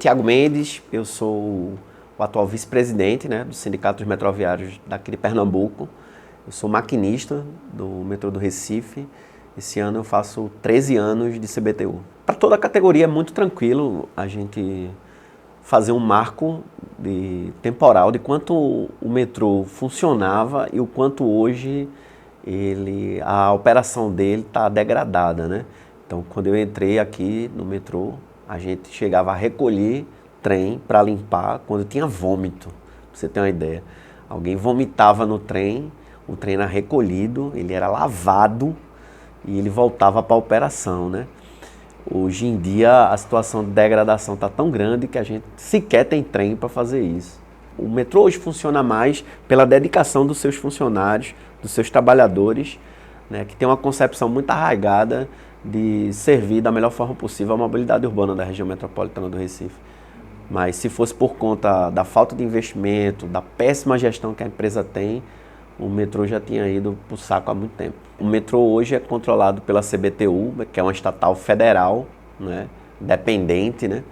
Tiago Mendes, eu sou o atual vice-presidente, né, do Sindicato dos Metroviários daqui de Pernambuco. Eu sou maquinista do metrô do Recife. Esse ano eu faço 13 anos de CBTU. Para toda a categoria é muito tranquilo a gente fazer um marco temporal de quanto o metrô funcionava e o quanto hoje a operação dele está degradada, né? Então, quando eu entrei aqui no metrô, a gente chegava a recolher trem para limpar quando tinha vômito, pra você ter uma ideia. Alguém vomitava no trem, o trem era recolhido, ele era lavado e ele voltava para a operação, né? Hoje em dia a situação de degradação está tão grande que a gente sequer tem trem para fazer isso. O metrô hoje funciona mais pela dedicação dos seus funcionários, dos seus trabalhadores, né, que tem uma concepção muito arraigada de servir da melhor forma possível a mobilidade urbana da região metropolitana do Recife. Mas se fosse por conta da falta de investimento, da péssima gestão que a empresa tem, o metrô já tinha ido para o saco há muito tempo. O metrô hoje é controlado pela CBTU, que é uma estatal federal, né, dependente, né,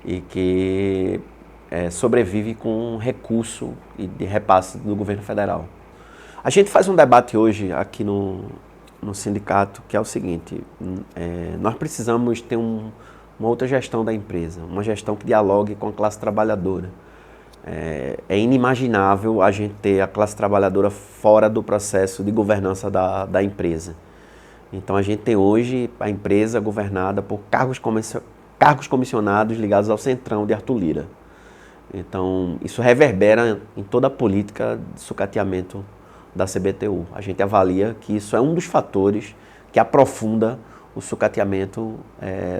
e que sobrevive com recurso e de repasse do governo federal. A gente faz um debate hoje aqui no sindicato, que é o seguinte: nós precisamos ter uma outra gestão da empresa, uma gestão que dialogue com a classe trabalhadora. É inimaginável a gente ter a classe trabalhadora fora do processo de governança da empresa. Então a gente tem hoje a empresa governada por cargos comissionados ligados ao Centrão de Arthur Lira. Então isso reverbera em toda a política de sucateamento da CBTU. A gente avalia que isso é um dos fatores que aprofunda o sucateamento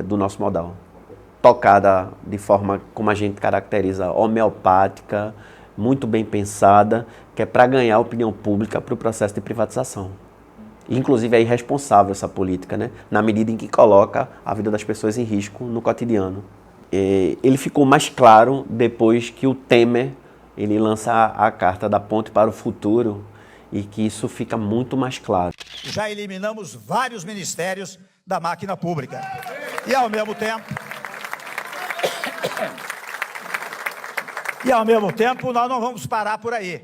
do nosso modal. Tocada de forma, como a gente caracteriza, homeopática, muito bem pensada, que é para ganhar a opinião pública para o processo de privatização. Inclusive é irresponsável essa política, né? Na medida em que coloca a vida das pessoas em risco no cotidiano. Ele ficou mais claro depois que o Temer ele lança a carta da Ponte para o Futuro, e que isso fica muito mais claro. Já eliminamos vários ministérios da máquina pública. E ao mesmo tempo, nós não vamos parar por aí.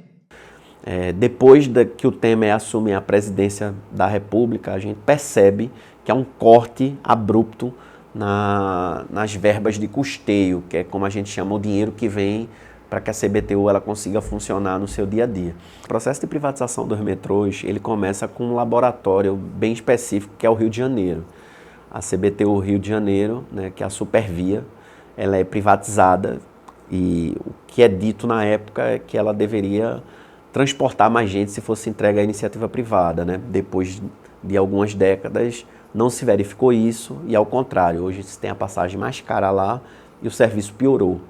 Depois que o Temer assume a presidência da República, a gente percebe que há um corte abrupto nas verbas de custeio, que é como a gente chama o dinheiro que vem para que a CBTU ela consiga funcionar no seu dia a dia. O processo de privatização dos metrôs ele começa com um laboratório bem específico, que é o Rio de Janeiro. A CBTU Rio de Janeiro, né, que é a Supervia, ela é privatizada e o que é dito na época é que ela deveria transportar mais gente se fosse entregue à iniciativa privada, né? Depois de algumas décadas não se verificou isso e ao contrário, hoje se tem a passagem mais cara lá e o serviço piorou.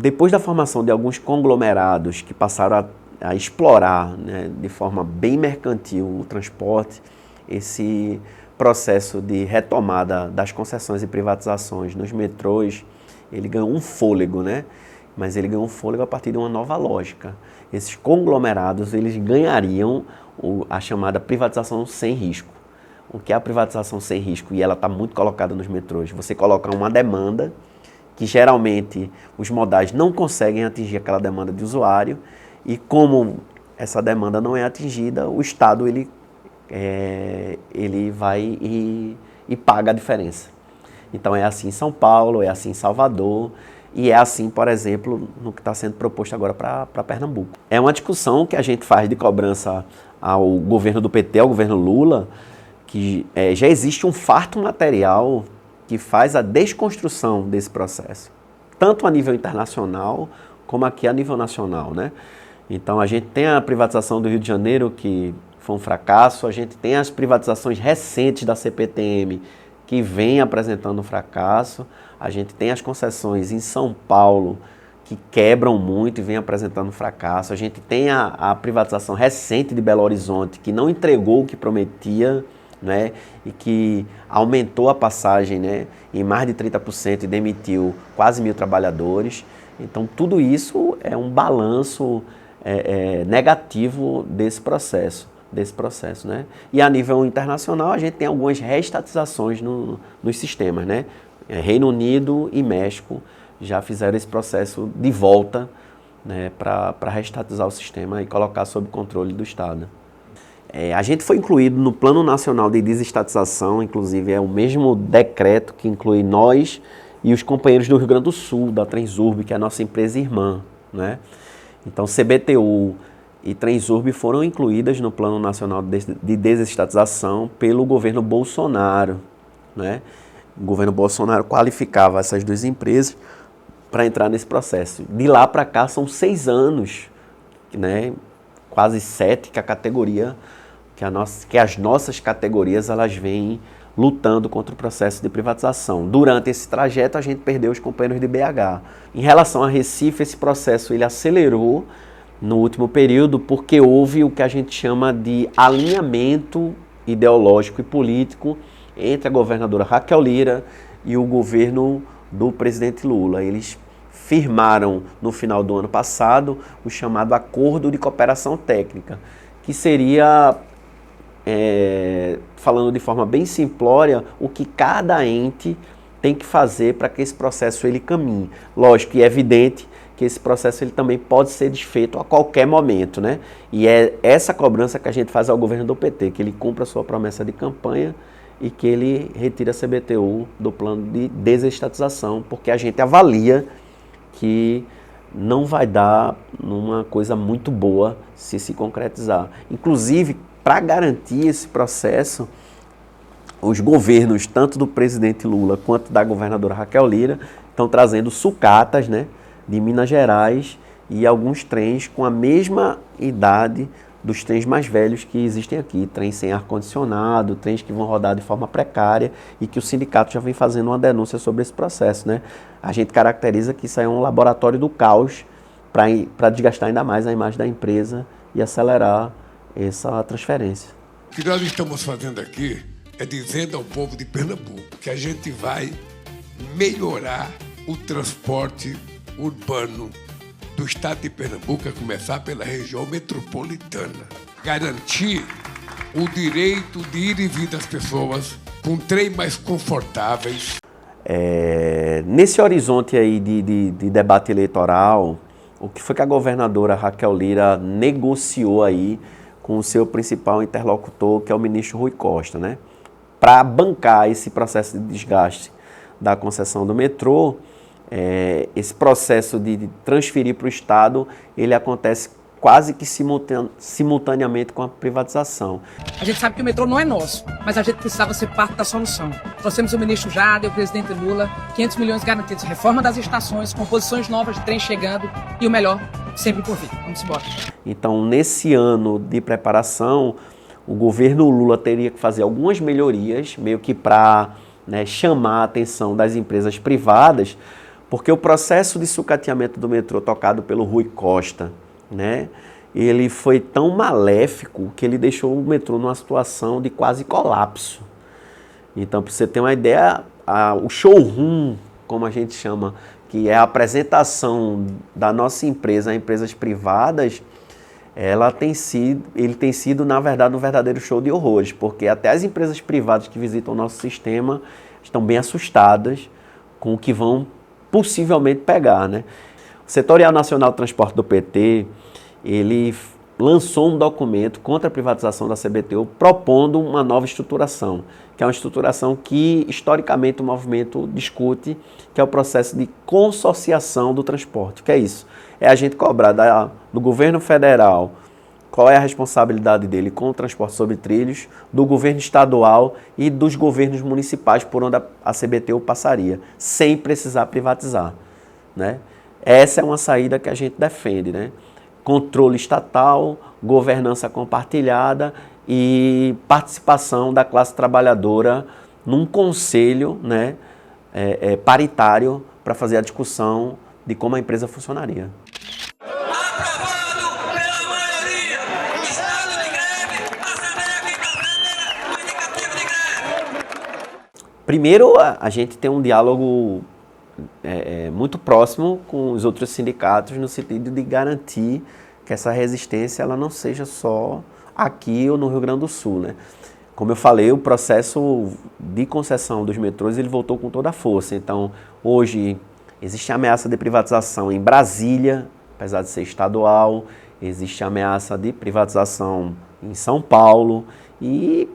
Depois da formação de alguns conglomerados que passaram a explorar, né, de forma bem mercantil o transporte, esse processo de retomada das concessões e privatizações nos metrôs, ele ganhou um fôlego, né? Mas ele ganhou um fôlego a partir de uma nova lógica. Esses conglomerados eles ganhariam a chamada privatização sem risco. O que é a privatização sem risco? E ela está muito colocada nos metrôs. Você coloca uma demanda que geralmente os modais não conseguem atingir aquela demanda de usuário e como essa demanda não é atingida, o Estado ele vai e paga a diferença. Então é assim em São Paulo, é assim em Salvador e é assim, por exemplo, no que está sendo proposto agora para Pernambuco. É uma discussão que a gente faz de cobrança ao governo do PT, ao governo Lula, que já existe um farto material que faz a desconstrução desse processo, tanto a nível internacional como aqui a nível nacional, né? Então a gente tem a privatização do Rio de Janeiro, que foi um fracasso, a gente tem as privatizações recentes da CPTM, que vem apresentando um fracasso, a gente tem as concessões em São Paulo, que quebram muito e vem apresentando um fracasso, a gente tem a privatização recente de Belo Horizonte, que não entregou o que prometia, né, e que aumentou a passagem, né, em mais de 30% e demitiu quase 1.000 trabalhadores. Então tudo isso é um balanço negativo desse processo, né? E a nível internacional a gente tem algumas reestatizações nos sistemas, né? Reino Unido e México já fizeram esse processo de volta, né, para reestatizar o sistema e colocar sob controle do Estado. A gente foi incluído no Plano Nacional de Desestatização, inclusive é o mesmo decreto que inclui nós e os companheiros do Rio Grande do Sul, da Transurb, que é a nossa empresa irmã, né? Então, CBTU e Transurb foram incluídas no Plano Nacional de Desestatização pelo governo Bolsonaro, né? O governo Bolsonaro qualificava essas duas empresas para entrar nesse processo. De lá para cá são 6 anos, né? Quase 7 que a categoria, que as nossas categorias elas vêm lutando contra o processo de privatização. Durante esse trajeto a gente perdeu os companheiros de BH. Em relação a Recife, esse processo ele acelerou no último período porque houve o que a gente chama de alinhamento ideológico e político entre a governadora Raquel Lira e o governo do presidente Lula. Eles firmaram no final do ano passado o chamado Acordo de Cooperação Técnica, que seria, falando de forma bem simplória, o que cada ente tem que fazer para que esse processo ele caminhe. Lógico e é evidente que esse processo ele também pode ser desfeito a qualquer momento, né? E é essa cobrança que a gente faz ao governo do PT, que ele cumpra a sua promessa de campanha e que ele retire a CBTU do plano de desestatização, porque a gente avalia que não vai dar numa coisa muito boa se concretizar. Inclusive, para garantir esse processo, os governos, tanto do presidente Lula quanto da governadora Raquel Lira, estão trazendo sucatas, né, de Minas Gerais e alguns trens com a mesma idade dos trens mais velhos que existem aqui, trens sem ar-condicionado, trens que vão rodar de forma precária e que o sindicato já vem fazendo uma denúncia sobre esse processo, né? A gente caracteriza que isso é um laboratório do caos para desgastar ainda mais a imagem da empresa e acelerar essa transferência. O que nós estamos fazendo aqui é dizendo ao povo de Pernambuco que a gente vai melhorar o transporte urbano do estado de Pernambuco, a começar pela região metropolitana. Garantir o direito de ir e vir das pessoas com trem mais confortáveis. Nesse horizonte aí de debate eleitoral, o que foi que a governadora Raquel Lira negociou aí com o seu principal interlocutor, que é o ministro Rui Costa, né? Para bancar esse processo de desgaste da concessão do metrô, esse processo de transferir para o Estado, ele acontece quase que simultaneamente com a privatização. A gente sabe que o metrô não é nosso, mas a gente precisava ser parte da solução. Trouxemos o ministro Jada e o presidente Lula, 500 milhões garantidos, reforma das estações, composições novas de trem chegando e o melhor, sempre por vir. Vamos embora. Então, nesse ano de preparação, o governo Lula teria que fazer algumas melhorias, meio que para, né, chamar a atenção das empresas privadas, porque o processo de sucateamento do metrô tocado pelo Rui Costa, né, ele foi tão maléfico que ele deixou o metrô numa situação de quase colapso. Então, para você ter uma ideia, o showroom, como a gente chama, que é a apresentação da nossa empresa a empresas privadas, ele tem sido, na verdade, um verdadeiro show de horrores, porque até as empresas privadas que visitam o nosso sistema estão bem assustadas com o que vão possivelmente pegar, né? O Setorial Nacional de Transporte do PT, ele lançou um documento contra a privatização da CBTU propondo uma nova estruturação, que é uma estruturação que, historicamente, o movimento discute, que é o processo de consorciação do transporte. O que é isso? É a gente cobrar do governo federal qual é a responsabilidade dele com o transporte sobre trilhos, do governo estadual e dos governos municipais por onde a CBTU passaria, sem precisar privatizar, né? Essa é uma saída que a gente defende, né? Controle estatal, governança compartilhada e participação da classe trabalhadora num conselho, né, paritário para fazer a discussão de como a empresa funcionaria. Primeiro, a gente tem um diálogo muito próximo com os outros sindicatos no sentido de garantir que essa resistência ela não seja só aqui ou no Rio Grande do Sul, né? Como eu falei, o processo de concessão dos metrôs ele voltou com toda a força. Então, hoje, Existe ameaça de privatização em Brasília, apesar de ser estadual, existe ameaça de privatização em São Paulo e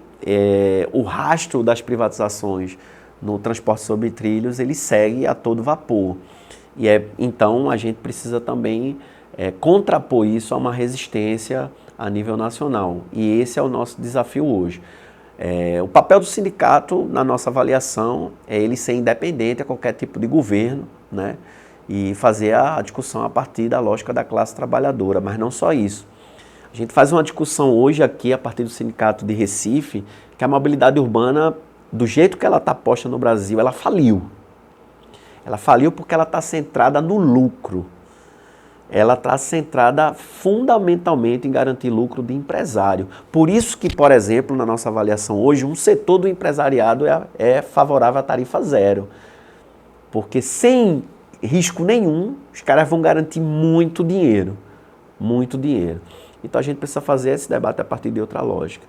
o rastro das privatizações no transporte sobre trilhos, ele segue a todo vapor. Então a gente precisa também contrapor isso a uma resistência a nível nacional. E esse é o nosso desafio hoje. O papel do sindicato, na nossa avaliação, é ele ser independente a qualquer tipo de governo, né? E fazer a discussão a partir da lógica da classe trabalhadora, mas não só isso. A gente faz uma discussão hoje aqui, a partir do sindicato de Recife, que a mobilidade urbana, do jeito que ela está posta no Brasil, ela faliu. Ela faliu porque ela está centrada no lucro. Ela está centrada fundamentalmente em garantir lucro de empresário. Por isso que, por exemplo, na nossa avaliação hoje, um setor do empresariado é favorável à tarifa zero. Porque sem risco nenhum, os caras vão garantir muito dinheiro. Muito dinheiro. Então a gente precisa fazer esse debate a partir de outra lógica.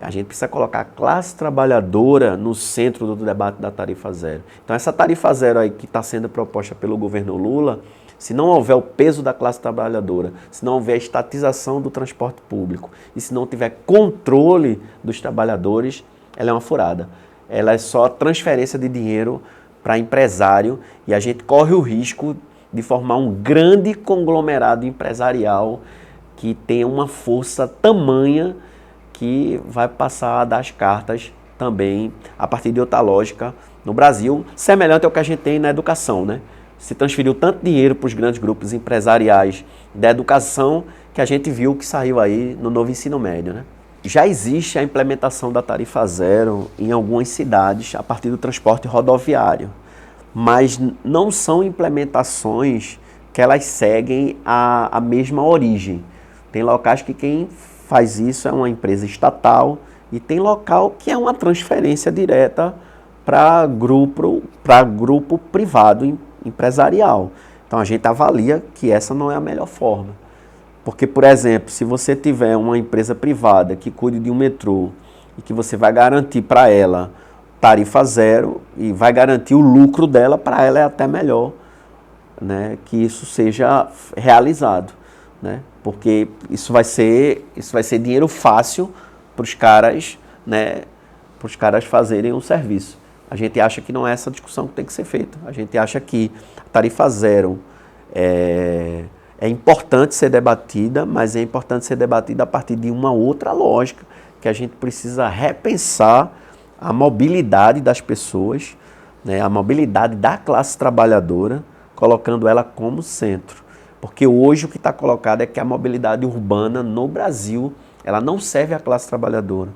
A gente precisa colocar a classe trabalhadora no centro do debate da tarifa zero. Então essa tarifa zero aí que está sendo proposta pelo governo Lula, se não houver o peso da classe trabalhadora, se não houver a estatização do transporte público e se não tiver controle dos trabalhadores, ela é uma furada. Ela é só transferência de dinheiro para empresário e a gente corre o risco de formar um grande conglomerado empresarial que tenha uma força tamanha que vai passar a dar as cartas também a partir de outra lógica no Brasil, semelhante ao que a gente tem na educação, né? Se transferiu tanto dinheiro para os grandes grupos empresariais da educação que a gente viu que saiu aí no novo ensino médio, né? Já existe a implementação da tarifa zero em algumas cidades a partir do transporte rodoviário, mas não são implementações que elas seguem a mesma origem. Tem locais que quem faz isso é uma empresa estatal e tem local que é uma transferência direta para grupo privado empresarial. Então a gente avalia que essa não é a melhor forma. Porque, por exemplo, se você tiver uma empresa privada que cuide de um metrô e que você vai garantir para ela tarifa zero e vai garantir o lucro dela, para ela é até melhor, né, que isso seja realizado, né? Porque isso vai ser dinheiro fácil para os caras, né, para os caras fazerem um serviço. A gente acha que não é essa discussão que tem que ser feita. A gente acha que a tarifa zero é importante ser debatida, mas é importante ser debatida a partir de uma outra lógica, que a gente precisa repensar a mobilidade das pessoas, né, a mobilidade da classe trabalhadora, colocando ela como centro. Porque hoje o que está colocado é que a mobilidade urbana no Brasil, ela não serve à classe trabalhadora.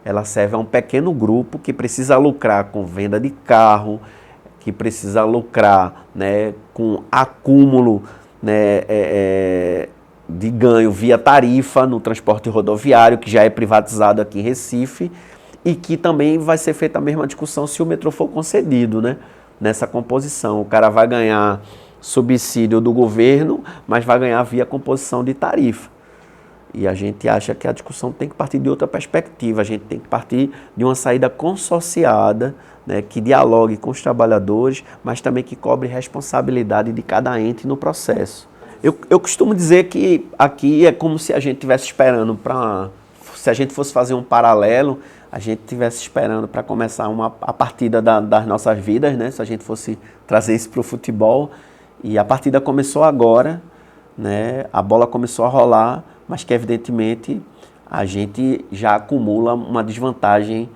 Ela serve a um pequeno grupo que precisa lucrar com venda de carro, que precisa lucrar, né, com acúmulo, né, de ganho via tarifa no transporte rodoviário, que já é privatizado aqui em Recife, e que também vai ser feita a mesma discussão se o metrô for concedido, né, nessa composição. O cara vai ganhar subsídio do governo, mas vai ganhar via composição de tarifa. E a gente acha que a discussão tem que partir de outra perspectiva, a gente tem que partir de uma saída consorciada, né, que dialogue com os trabalhadores, mas também que cobre responsabilidade de cada ente no processo. Eu costumo dizer que aqui é como se a gente estivesse esperando se a gente fosse fazer um paralelo, a gente estivesse esperando para começar a partida das nossas vidas, né, se a gente fosse trazer isso para o futebol. E a partida começou agora, né? A bola começou a rolar, mas que evidentemente a gente já acumula uma desvantagem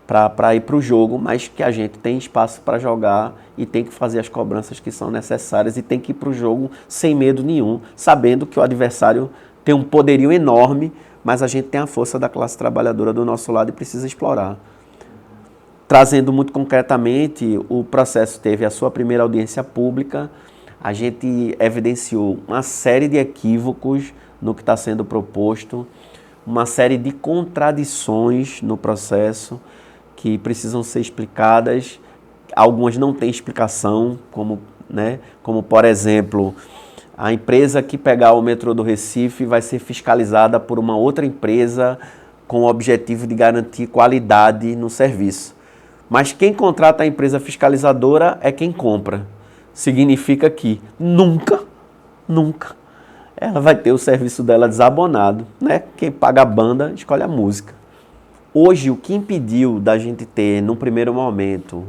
para ir para o jogo, mas que a gente tem espaço para jogar e tem que fazer as cobranças que são necessárias e tem que ir para o jogo sem medo nenhum, sabendo que o adversário tem um poderio enorme, mas a gente tem a força da classe trabalhadora do nosso lado e precisa explorar. Trazendo muito concretamente, o processo teve a sua primeira audiência pública. A gente evidenciou uma série de equívocos no que está sendo proposto, uma série de contradições no processo que precisam ser explicadas. Algumas não têm explicação, como por exemplo, a empresa que pegar o metrô do Recife vai ser fiscalizada por uma outra empresa com o objetivo de garantir qualidade no serviço. Mas quem contrata a empresa fiscalizadora é quem compra. significa que nunca ela vai ter o serviço dela desabonado, né? Quem paga a banda escolhe a música. Hoje, o que impediu da gente ter, num primeiro momento,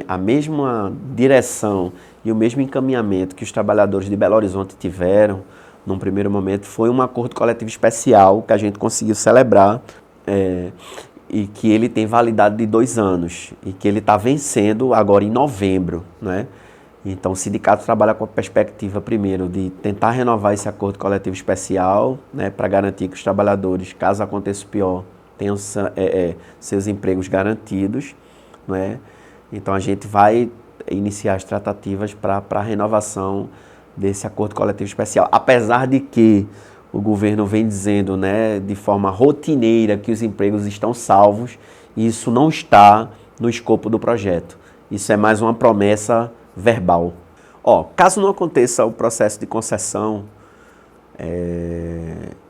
a mesma direção e o mesmo encaminhamento que os trabalhadores de Belo Horizonte tiveram, num primeiro momento, foi um acordo coletivo especial que a gente conseguiu celebrar e que ele tem validade de 2 anos e que ele está vencendo agora em novembro, né? Então, o sindicato trabalha com a perspectiva, primeiro, de tentar renovar esse acordo coletivo especial, né, para garantir que os trabalhadores, caso aconteça o pior, tenham seus empregos garantidos, né? Então, a gente vai iniciar as tratativas para a renovação desse acordo coletivo especial. Apesar de que o governo vem dizendo, né, de forma rotineira que os empregos estão salvos, e isso não está no escopo do projeto. Isso é mais uma promessa verbal. Caso não aconteça o processo de concessão,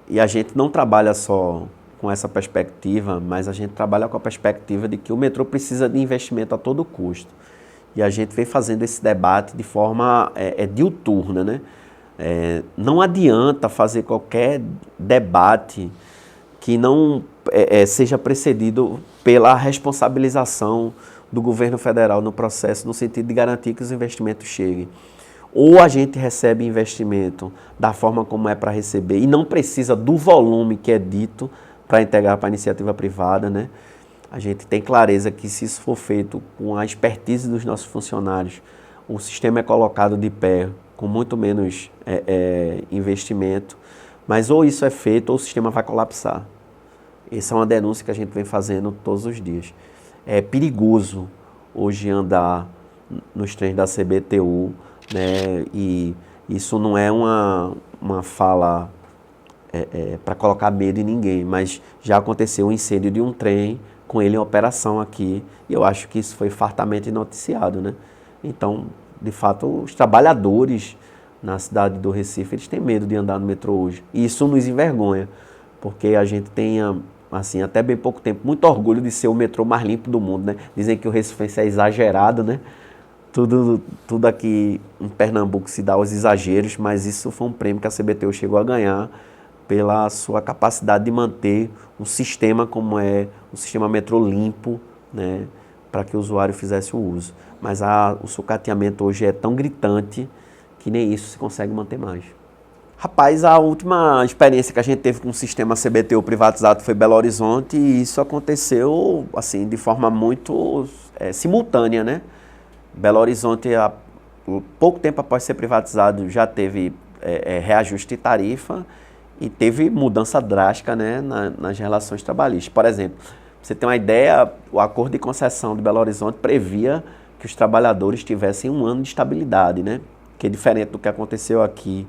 e a gente não trabalha só com essa perspectiva, mas a gente trabalha com a perspectiva de que o metrô precisa de investimento a todo custo. E a gente vem fazendo esse debate de forma diuturna, né? Não adianta fazer qualquer debate que não seja precedido pela responsabilização do governo federal no processo, no sentido de garantir que os investimentos cheguem. Ou a gente recebe investimento da forma como é para receber e não precisa do volume que é dito para integrar para a iniciativa privada, né? A gente tem clareza que se isso for feito com a expertise dos nossos funcionários, o sistema é colocado de pé com muito menos investimento, mas ou isso é feito ou o sistema vai colapsar. Essa é uma denúncia que a gente vem fazendo todos os dias. É perigoso hoje andar nos trens da CBTU, né? E isso não é uma fala para colocar medo em ninguém, mas já aconteceu um incêndio de um trem com ele em operação aqui, e eu acho que isso foi fartamente noticiado, né? Então, de fato, os trabalhadores na cidade do Recife, eles têm medo de andar no metrô hoje. E isso nos envergonha, porque a gente tem, assim, até bem pouco tempo, muito orgulho de ser o metrô mais limpo do mundo, né? Dizem que o recifense é exagerado, né? Tudo aqui em Pernambuco se dá aos exageros, mas isso foi um prêmio que a CBTU chegou a ganhar pela sua capacidade de manter um sistema como é um sistema metrô limpo, né, para que o usuário fizesse o uso. Mas o sucateamento hoje é tão gritante que nem isso se consegue manter mais. Rapaz, a última experiência que a gente teve com o sistema CBTU privatizado foi Belo Horizonte, e isso aconteceu assim de forma muito simultânea, né? Belo Horizonte, há pouco tempo após ser privatizado, já teve reajuste de tarifa e teve mudança drástica, né, nas relações trabalhistas. Por exemplo, pra você ter uma ideia, o acordo de concessão de Belo Horizonte previa que os trabalhadores tivessem 1 ano de estabilidade, né? Que é diferente do que aconteceu aqui.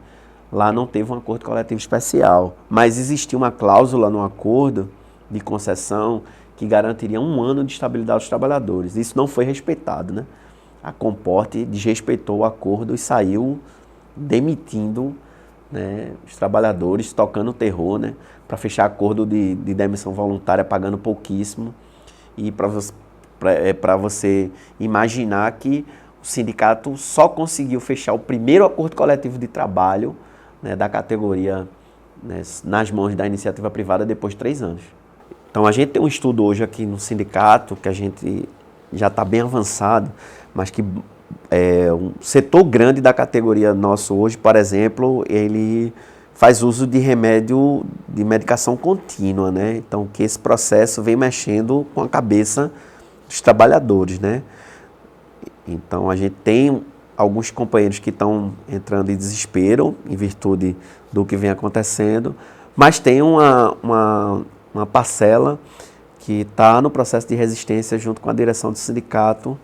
Lá não teve um acordo coletivo especial, mas existia uma cláusula no acordo de concessão que garantiria 1 ano de estabilidade aos trabalhadores. Isso não foi respeitado, né? A Comporte desrespeitou o acordo e saiu demitindo, né, os trabalhadores, tocando terror, né, para fechar acordo de demissão voluntária, pagando pouquíssimo. E para você imaginar que o sindicato só conseguiu fechar o primeiro acordo coletivo de trabalho, né, da categoria, né, nas mãos da iniciativa privada depois de 3 anos. Então a gente tem um estudo hoje aqui no sindicato que a gente já está bem avançado, mas que um setor grande da categoria nosso hoje, por exemplo, ele faz uso de remédio, de medicação contínua, né? Então, que esse processo vem mexendo com a cabeça dos trabalhadores, né? Então, a gente tem alguns companheiros que estão entrando em desespero em virtude do que vem acontecendo, mas tem uma parcela que está no processo de resistência junto com a direção do sindicato,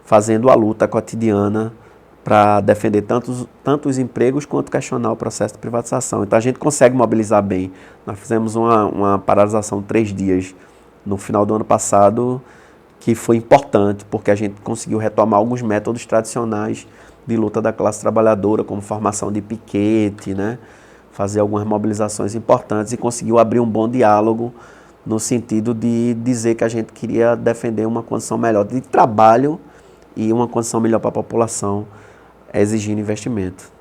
fazendo a luta cotidiana para defender tanto os empregos quanto questionar o processo de privatização. Então a gente consegue mobilizar bem. Nós fizemos uma paralisação de 3 dias no final do ano passado, que foi importante, porque a gente conseguiu retomar alguns métodos tradicionais de luta da classe trabalhadora, como formação de piquete, né? Fazer algumas mobilizações importantes, e conseguiu abrir um bom diálogo no sentido de dizer que a gente queria defender uma condição melhor de trabalho e uma condição melhor para a população exigindo investimento.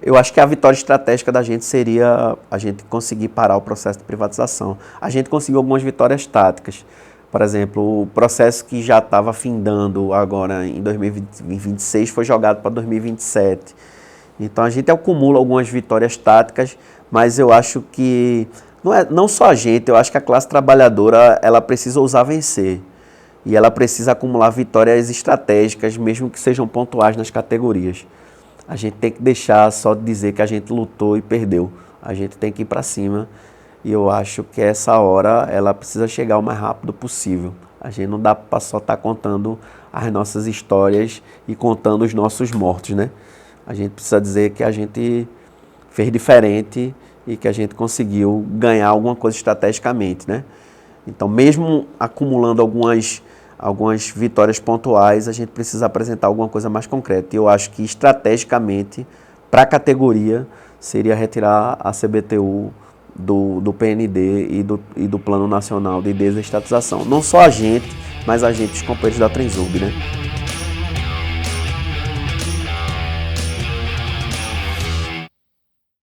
Eu acho que a vitória estratégica da gente seria a gente conseguir parar o processo de privatização. A gente conseguiu algumas vitórias táticas. Por exemplo, o processo que já estava findando agora em 2026 foi jogado para 2027. Então a gente acumula algumas vitórias táticas, mas eu acho que não só a gente, eu acho que a classe trabalhadora ela precisa ousar vencer. E ela precisa acumular vitórias estratégicas, mesmo que sejam pontuais nas categorias. A gente tem que deixar só de dizer que a gente lutou e perdeu. A gente tem que ir para cima. E eu acho que essa hora ela precisa chegar o mais rápido possível. A gente não dá para só estar contando as nossas histórias e contando os nossos mortos, né? A gente precisa dizer que a gente fez diferente e que a gente conseguiu ganhar alguma coisa estrategicamente, né? Então, mesmo acumulando algumas vitórias pontuais, a gente precisa apresentar alguma coisa mais concreta. E eu acho que, estrategicamente, para a categoria, seria retirar a CBTU do PND e do Plano Nacional de Desestatização. Não só a gente, mas a gente, os companheiros da Transub, né?